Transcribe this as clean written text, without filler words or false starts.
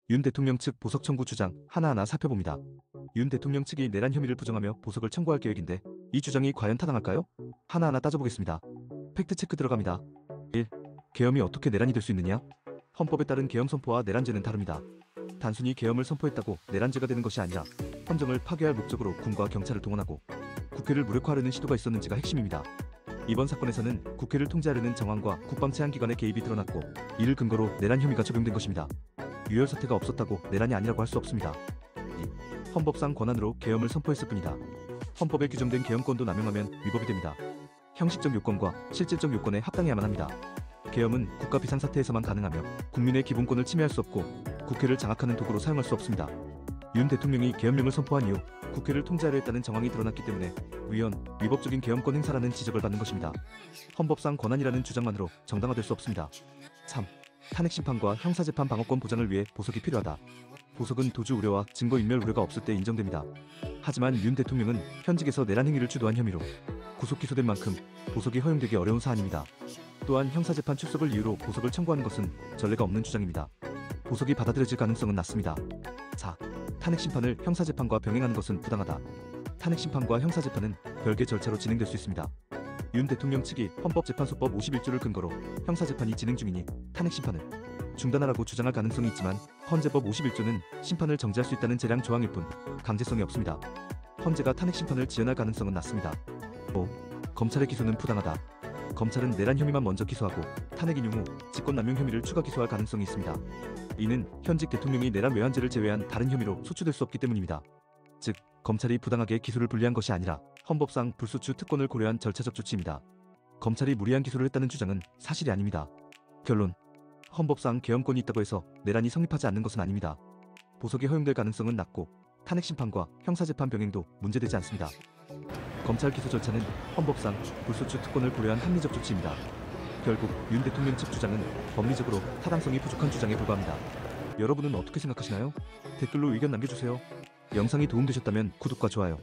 윤 대통령 측 보석 청구 주장 하나하나 살펴봅니다. 윤 대통령 측이 내란 혐의를 부정하며 보석을 청구할 계획인데 이 주장이 과연 타당할까요? 하나하나 따져보겠습니다. 팩트체크 들어갑니다. 1. 계엄이 어떻게 내란이 될 수 있느냐? 헌법에 따른 계엄 선포와 내란죄는 다릅니다. 단순히 계엄을 선포했다고 내란죄가 되는 것이 아니라 헌정을 파괴할 목적으로 군과 경찰을 동원하고 국회를 무력화하려는 시도가 있었는지가 핵심입니다. 이번 사건에서는 국회를 통제하려는 정황과 국방체안기관의 개입이 드러났고 이를 근거로 내란 혐의가 적용된 것입니다. 유혈 사태가 없었다고 내란이 아니라고 할 수 없습니다. 2. 헌법상 권한으로 계엄을 선포했을 뿐이다. 헌법에 규정된 계엄권도 남용하면 위법이 됩니다. 형식적 요건과 실질적 요건에 합당해야만 합니다. 계엄은 국가 비상사태에서만 가능하며 국민의 기본권을 침해할 수 없고 국회를 장악하는 도구로 사용할 수 없습니다. 윤 대통령이 계엄령을 선포한 이후 국회를 통제하려 했다는 정황이 드러났기 때문에 위헌, 위법적인 계엄권 행사라는 지적을 받는 것입니다. 헌법상 권한이라는 주장만으로 정당화될 수 없습니다. 3. 탄핵심판과 형사재판 방어권 보장을 위해 보석이 필요하다. 보석은 도주 우려와 증거인멸 우려가 없을 때 인정됩니다. 하지만 윤 대통령은 현직에서 내란 행위를 주도한 혐의로 구속 기소된 만큼 보석이 허용되기 어려운 사안입니다. 또한 형사재판 출석을 이유로 보석을 청구하는 것은 전례가 없는 주장입니다. 보석이 받아들여질 가능성은 낮습니다. 4. 탄핵심판을 형사재판과 병행하는 것은 부당하다. 탄핵심판과 형사재판은 별개 절차로 진행될 수 있습니다. 윤 대통령 측이 헌법재판소법 51조를 근거로 형사재판이 진행 중이니 탄핵심판을 중단하라고 주장할 가능성이 있지만 헌재법 51조는 심판을 정지할 수 있다는 재량 조항일 뿐 강제성이 없습니다. 헌재가 탄핵심판을 지연할 가능성은 낮습니다. 5. 검찰의 기소는 부당하다. 검찰은 내란 혐의만 먼저 기소하고 탄핵 인용 후 직권남용 혐의를 추가 기소할 가능성이 있습니다. 이는 현직 대통령이 내란 외환죄를 제외한 다른 혐의로 소추될 수 없기 때문입니다. 즉, 검찰이 부당하게 기소를 분리한 것이 아니라 헌법상 불소추 특권을 고려한 절차적 조치입니다. 검찰이 무리한 기소를 했다는 주장은 사실이 아닙니다. 결론. 헌법상 계엄권이 있다고 해서 내란이 성립하지 않는 것은 아닙니다. 보석이 허용될 가능성은 낮고 탄핵심판과 형사재판 병행도 문제되지 않습니다. 검찰 기소 절차는 헌법상 불소추 특권을 고려한 합리적 조치입니다. 결국 윤 대통령 측 주장은 법리적으로 타당성이 부족한 주장에 불과합니다. 여러분은 어떻게 생각하시나요? 댓글로 의견 남겨주세요. 영상이 도움되셨다면 구독과 좋아요